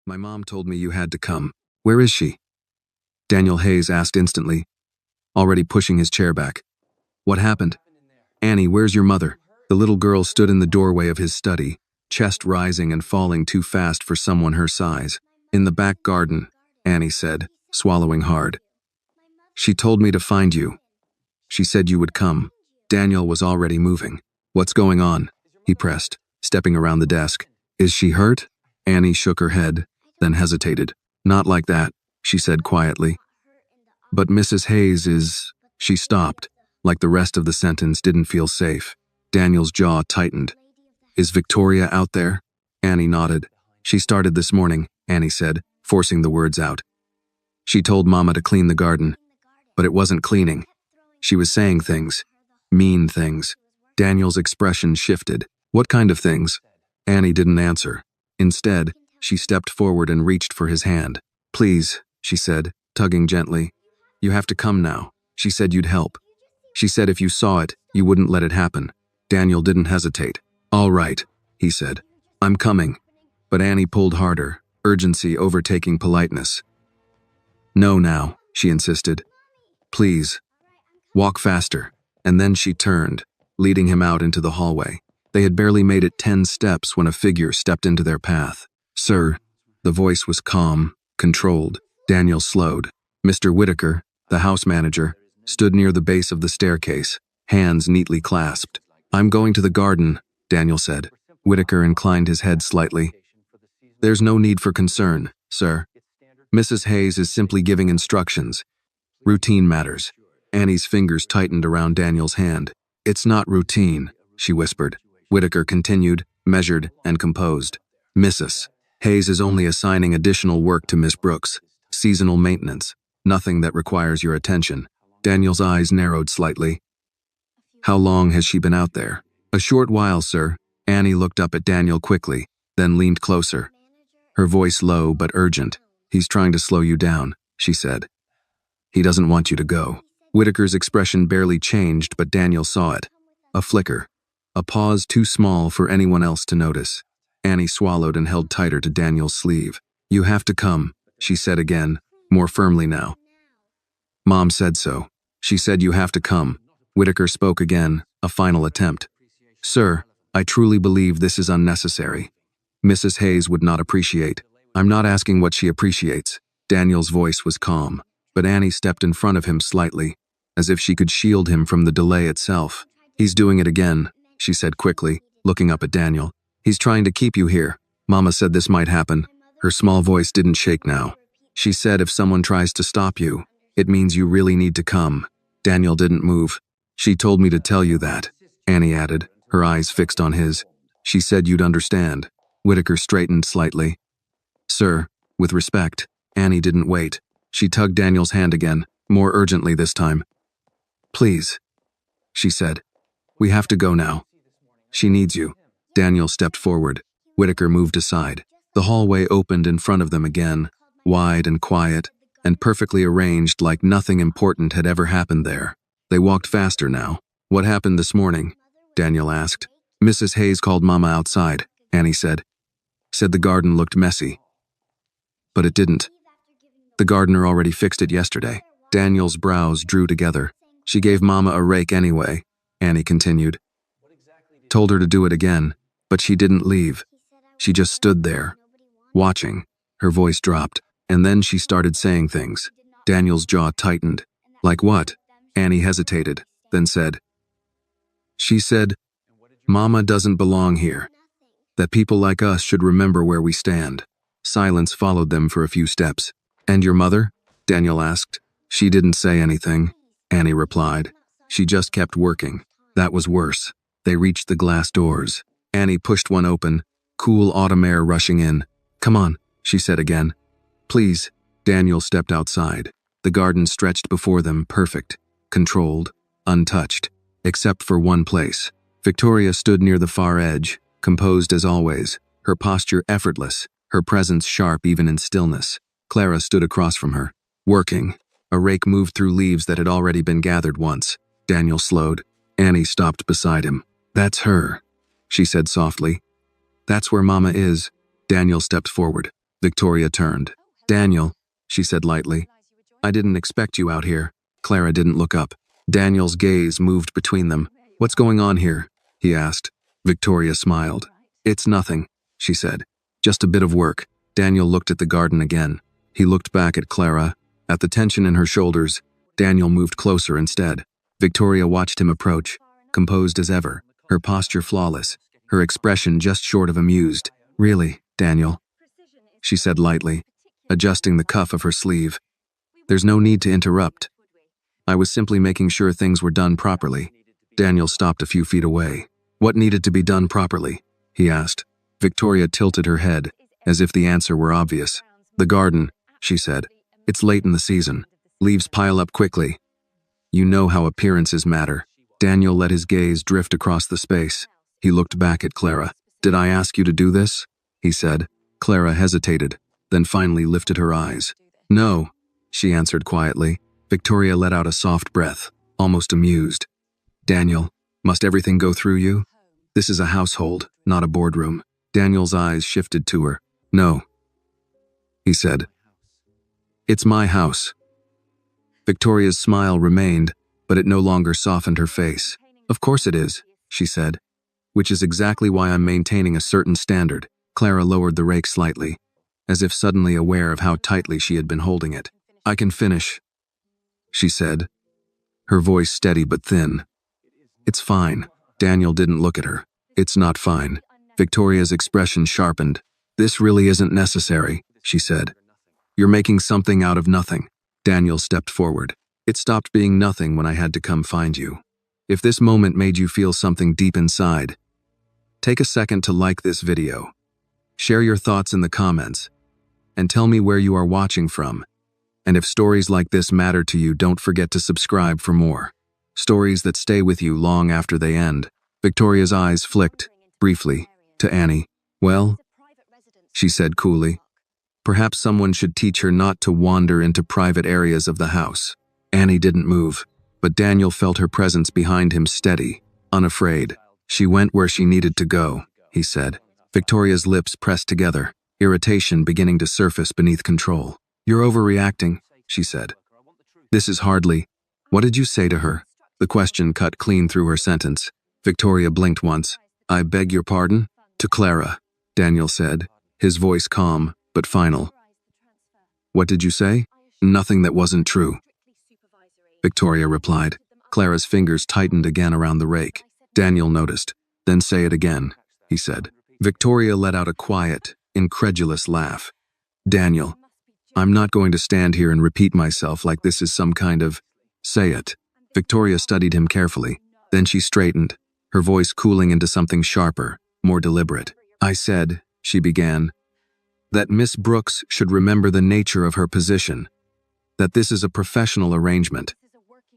My mom told me you had to come. Where is she? Daniel Hayes asked instantly, already pushing his chair back. What happened? Annie, where's your mother? The little girl stood in the doorway of his study, chest rising and falling too fast for someone her size. In the back garden, Annie said, swallowing hard. She told me to find you. She said you would come. Daniel was already moving. What's going on? He pressed, stepping around the desk. Is she hurt? Annie shook her head, then hesitated. Not like that, she said quietly. But Mrs. Hayes is... She stopped, like the rest of the sentence didn't feel safe. Daniel's jaw tightened. Is Victoria out there? Annie nodded. She started this morning, Annie said, forcing the words out. She told Mama to clean the garden. But it wasn't cleaning. She was saying things. Mean things. Daniel's expression shifted. What kind of things? Annie didn't answer. Instead, she stepped forward and reached for his hand. Please, she said, tugging gently. You have to come now. She said you'd help. She said if you saw it, you wouldn't let it happen. Daniel didn't hesitate. All right, he said. I'm coming. But Annie pulled harder, urgency overtaking politeness. No now, she insisted. Please. Walk faster. And then she turned, leading him out into the hallway. They had barely made it 10 steps when a figure stepped into their path. Sir. The voice was calm, controlled. Daniel slowed. Mr. Whitaker, the house manager, stood near the base of the staircase, hands neatly clasped. I'm going to the garden, Daniel said. Whitaker inclined his head slightly. There's no need for concern, sir. Mrs. Hayes is simply giving instructions. Routine matters. Annie's fingers tightened around Daniel's hand. It's not routine, she whispered. Whitaker continued, measured and composed. Mrs. Hayes is only assigning additional work to Miss Brooks. Seasonal maintenance. Nothing that requires your attention. Daniel's eyes narrowed slightly. How long has she been out there? A short while, sir. Annie looked up at Daniel quickly, then leaned closer. Her voice low but urgent. He's trying to slow you down, she said. He doesn't want you to go. Whitaker's expression barely changed, but Daniel saw it. A flicker. A pause too small for anyone else to notice. Annie swallowed and held tighter to Daniel's sleeve. You have to come, she said again, more firmly now. Mom said so. She said you have to come. Whitaker spoke again, a final attempt. Sir, I truly believe this is unnecessary. Mrs. Hayes would not appreciate. I'm not asking what she appreciates. Daniel's voice was calm, but Annie stepped in front of him slightly, as if she could shield him from the delay itself. He's doing it again, she said quickly, looking up at Daniel. He's trying to keep you here. Mama said this might happen. Her small voice didn't shake now. She said if someone tries to stop you, it means you really need to come. Daniel didn't move. She told me to tell you that, Annie added, her eyes fixed on his. She said you'd understand. Whitaker straightened slightly. Sir, with respect. Annie didn't wait. She tugged Daniel's hand again, more urgently this time. Please, she said. We have to go now. She needs you. Daniel stepped forward. Whitaker moved aside. The hallway opened in front of them again, wide and quiet, and perfectly arranged like nothing important had ever happened there. They walked faster now. What happened this morning? Daniel asked. Mrs. Hayes called Mama outside, Annie said. Said the garden looked messy. But it didn't. The gardener already fixed it yesterday. Daniel's brows drew together. She gave Mama a rake anyway, Annie continued. Told her to do it again, but she didn't leave. She just stood there, watching. Her voice dropped, and then she started saying things. Daniel's jaw tightened. Like what? Annie hesitated, then said. She said, Mama doesn't belong here. That people like us should remember where we stand. Silence followed them for a few steps. And your mother? Daniel asked. She didn't say anything, Annie replied. She just kept working. That was worse. They reached the glass doors. Annie pushed one open, cool autumn air rushing in. Come on, she said again. Please. Daniel stepped outside. The garden stretched before them, perfect, controlled, untouched, except for one place. Victoria stood near the far edge, composed as always, her posture effortless, her presence sharp even in stillness. Clara stood across from her, working. A rake moved through leaves that had already been gathered once. Daniel slowed. Annie stopped beside him. That's her, she said softly. That's where Mama is. Daniel stepped forward. Victoria turned. Daniel, she said lightly. I didn't expect you out here. Clara didn't look up. Daniel's gaze moved between them. What's going on here? He asked. Victoria smiled. It's nothing, she said. Just a bit of work. Daniel looked at the garden again. He looked back at Clara. At the tension in her shoulders, Daniel moved closer instead. Victoria watched him approach, composed as ever, her posture flawless, her expression just short of amused. Really, Daniel? She said lightly, adjusting the cuff of her sleeve. There's no need to interrupt. I was simply making sure things were done properly. Daniel stopped a few feet away. What needed to be done properly? He asked. Victoria tilted her head, as if the answer were obvious. The garden, she said. It's late in the season. Leaves pile up quickly. You know how appearances matter. Daniel let his gaze drift across the space. He looked back at Clara. Did I ask you to do this? He said. Clara hesitated, then finally lifted her eyes. No, she answered quietly. Victoria let out a soft breath, almost amused. Daniel, must everything go through you? This is a household, not a boardroom. Daniel's eyes shifted to her. No, he said. It's my house. Victoria's smile remained, but it no longer softened her face. Of course it is, she said, which is exactly why I'm maintaining a certain standard. Clara lowered the rake slightly, as if suddenly aware of how tightly she had been holding it. I can finish, she said, her voice steady but thin. It's fine. Daniel didn't look at her. It's not fine. Victoria's expression sharpened. This really isn't necessary, she said. You're making something out of nothing. Daniel stepped forward. It stopped being nothing when I had to come find you. If this moment made you feel something deep inside, take a second to like this video. Share your thoughts in the comments, and tell me where you are watching from. And if stories like this matter to you, don't forget to subscribe for more. Stories that stay with you long after they end. Victoria's eyes flicked, briefly, to Annie. Well, she said coolly, perhaps someone should teach her not to wander into private areas of the house. Annie didn't move, but Daniel felt her presence behind him steady, unafraid. She went where she needed to go, he said. Victoria's lips pressed together, irritation beginning to surface beneath control. You're overreacting, she said. This is hardly. What did you say to her? The question cut clean through her sentence. Victoria blinked once. I beg your pardon? To Clara, Daniel said, his voice calm, but final. What did you say? Nothing that wasn't true, Victoria replied. Clara's fingers tightened again around the rake. Daniel noticed. Then say it again, he said. Victoria let out a quiet, incredulous laugh. Daniel, I'm not going to stand here and repeat myself like this is some kind of... Say it. Victoria studied him carefully. Then she straightened, her voice cooling into something sharper, more deliberate. I said, she began, that Miss Brooks should remember the nature of her position. That this is a professional arrangement,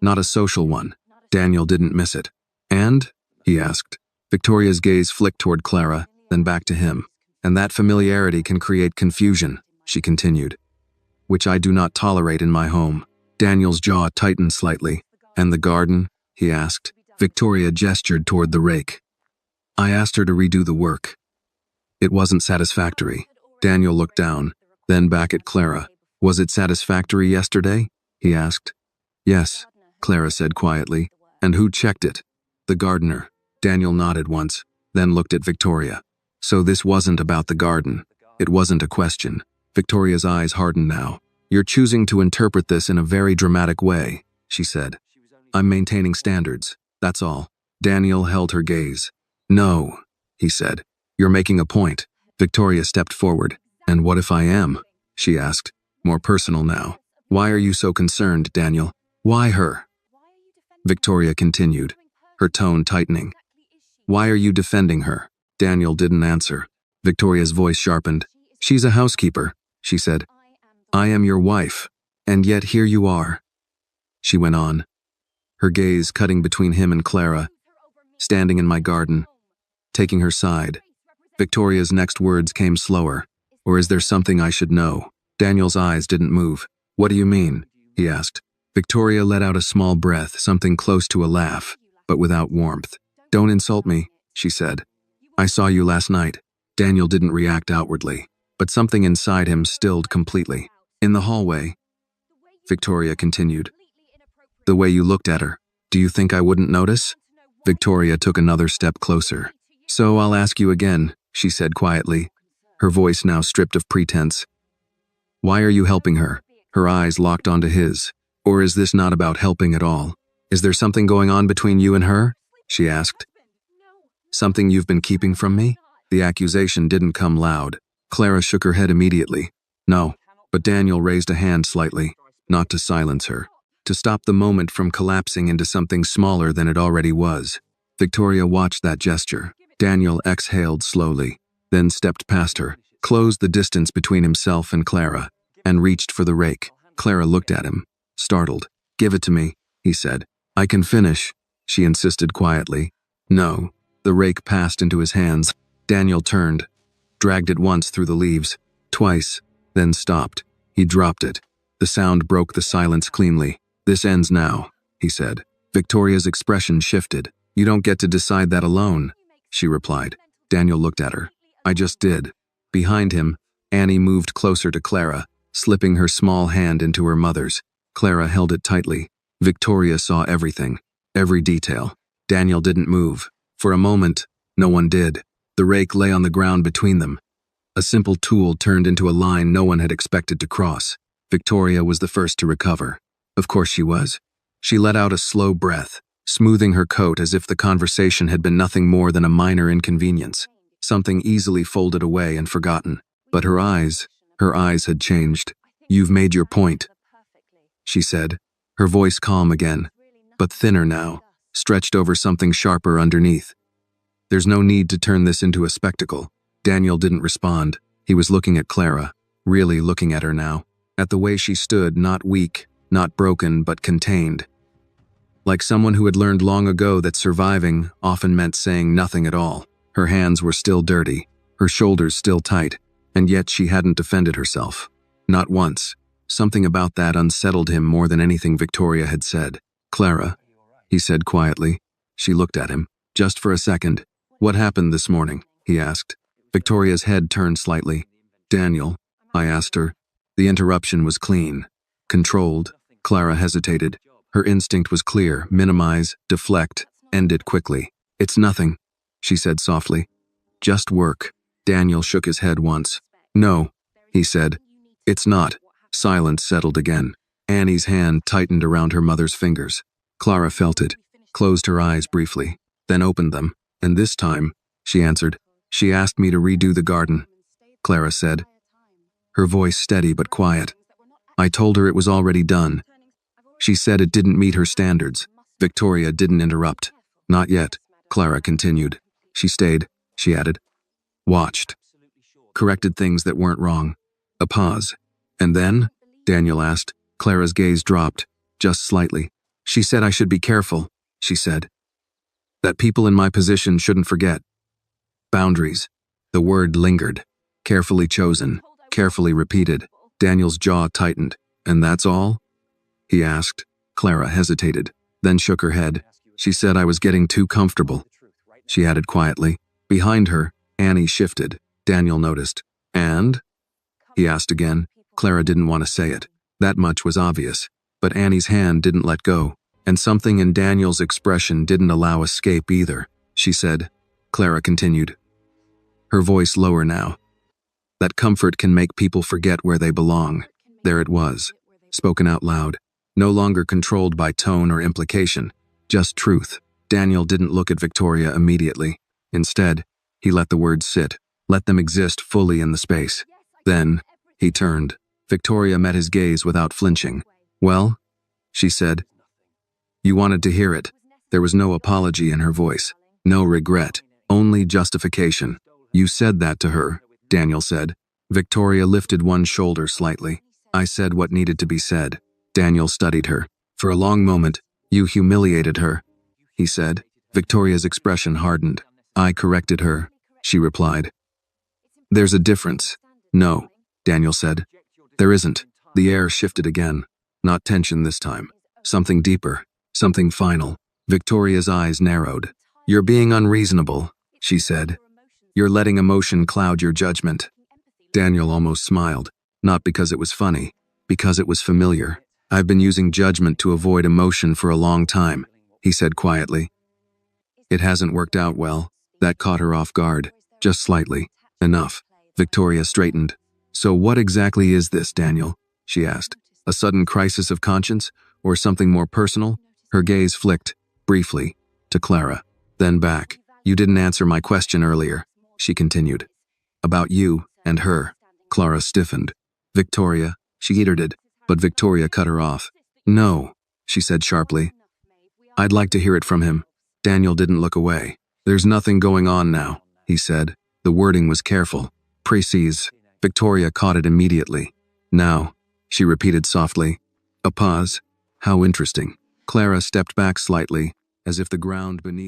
not a social one. Daniel didn't miss it. And? He asked. Victoria's gaze flicked toward Clara, then back to him. And that familiarity can create confusion, she continued, which I do not tolerate in my home. Daniel's jaw tightened slightly. And the garden? He asked. Victoria gestured toward the rake. I asked her to redo the work. It wasn't satisfactory. Daniel looked down, then back at Clara. Was it satisfactory yesterday? He asked. Yes, Clara said quietly. And who checked it? The gardener. Daniel nodded once, then looked at Victoria. So this wasn't about the garden. It wasn't a question. Victoria's eyes hardened now. You're choosing to interpret this in a very dramatic way, she said. I'm maintaining standards, that's all. Daniel held her gaze. No, he said. You're making a point. Victoria stepped forward. And what if I am? She asked, more personal now. Why are you so concerned, Daniel? Why her? Victoria continued, her tone tightening. Why are you defending her? Daniel didn't answer. Victoria's voice sharpened. She's a housekeeper, she said. I am your wife, and yet here you are. She went on, her gaze cutting between him and Clara, standing in my garden, taking her side. Victoria's next words came slower. Or is there something I should know? Daniel's eyes didn't move. What do you mean? He asked. Victoria let out a small breath, something close to a laugh, but without warmth. Don't insult me, she said. I saw you last night. Daniel didn't react outwardly. but something inside him stilled completely. In the hallway, Victoria continued. The way you looked at her, do you think I wouldn't notice? Victoria took another step closer. So I'll ask you again, she said quietly, her voice now stripped of pretense. Why are you helping her? Her eyes locked onto his. Or is this not about helping at all? Is there something going on between you and her? She asked. Something you've been keeping from me? The accusation didn't come loud. Clara shook her head immediately. No, but Daniel raised a hand slightly, not to silence her, to stop the moment from collapsing into something smaller than it already was. Victoria watched that gesture. Daniel exhaled slowly, then stepped past her, closed the distance between himself and Clara, and reached for the rake. Clara looked at him, startled. Give it to me, he said. I can finish, she insisted quietly. No. The rake passed into his hands. Daniel turned, dragged it once through the leaves, twice, then stopped. He dropped it. The sound broke the silence cleanly. This ends now, he said. Victoria's expression shifted. You don't get to decide that alone, she replied. Daniel looked at her. I just did. Behind him, Annie moved closer to Clara, slipping her small hand into her mother's. Clara held it tightly. Victoria saw everything, every detail. Daniel didn't move. For a moment, no one did. The rake lay on the ground between them. A simple tool turned into a line no one had expected to cross. Victoria was the first to recover. Of course she was. She let out a slow breath, smoothing her coat as if the conversation had been nothing more than a minor inconvenience, something easily folded away and forgotten. But her eyes had changed. You've made your point, she said, her voice calm again, but thinner now, stretched over something sharper underneath. There's no need to turn this into a spectacle. Daniel didn't respond. He was looking at Clara, really looking at her now, at the way she stood, not weak, not broken, but contained. Like someone who had learned long ago that surviving often meant saying nothing at all. Her hands were still dirty, her shoulders still tight, and yet she hadn't defended herself. Not once. Something about that unsettled him more than anything Victoria had said. Clara, he said quietly. She looked at him. Just for a second. What happened this morning? He asked. Victoria's head turned slightly. Daniel, I asked her. The interruption was clean, controlled. Clara hesitated. Her instinct was clear. Minimize, deflect, end it quickly. It's nothing, she said softly. Just work. Daniel shook his head once. No, he said. It's not. Silence settled again. Annie's hand tightened around her mother's fingers. Clara felt it, closed her eyes briefly, then opened them. And this time, she answered, she asked me to redo the garden, Clara said, her voice steady but quiet. I told her it was already done. She said it didn't meet her standards. Victoria didn't interrupt. Not yet, Clara continued. She stayed, she added. Watched. Corrected things that weren't wrong. A pause. And then? Daniel asked. Clara's gaze dropped, just slightly. She said I should be careful, she said. That people in my position shouldn't forget. Boundaries. The word lingered. Carefully chosen, carefully repeated. Daniel's jaw tightened. And that's all? He asked. Clara hesitated, then shook her head. She said I was getting too comfortable. She added quietly. Behind her, Annie shifted. Daniel noticed. And? He asked again. Clara didn't want to say it. That much was obvious. But Annie's hand didn't let go, and something in Daniel's expression didn't allow escape either. She said. Clara continued. Her voice lower now. That comfort can make people forget where they belong. There it was, spoken out loud, no longer controlled by tone or implication, just truth. Daniel didn't look at Victoria immediately. Instead, he let the words sit, let them exist fully in the space. Then, he turned. Victoria met his gaze without flinching. Well, she said. You wanted to hear it. There was no apology in her voice, no regret, only justification. You said that to her, Daniel said. Victoria lifted one shoulder slightly. I said what needed to be said. Daniel studied her. For a long moment, you humiliated her, he said. Victoria's expression hardened. I corrected her, she replied. There's a difference. No, Daniel said. There isn't. The air shifted again. Not tension this time. Something deeper. Something final. Victoria's eyes narrowed. You're being unreasonable, she said. You're letting emotion cloud your judgment. Daniel almost smiled, not because it was funny, because it was familiar. I've been using judgment to avoid emotion for a long time, he said quietly. It hasn't worked out well. That caught her off guard, just slightly. Enough. Victoria straightened. So what exactly is this, Daniel? She asked. A sudden crisis of conscience, or something more personal? Her gaze flicked, briefly, to Clara, then back. You didn't answer my question earlier, she continued. About you and her. Clara stiffened. Victoria, she iterated, but Victoria cut her off. No, she said sharply. I'd like to hear it from him. Daniel didn't look away. There's nothing going on now, he said. The wording was careful. Précise. Victoria caught it immediately. Now, she repeated softly. A pause. How interesting. Clara stepped back slightly, as if the ground beneath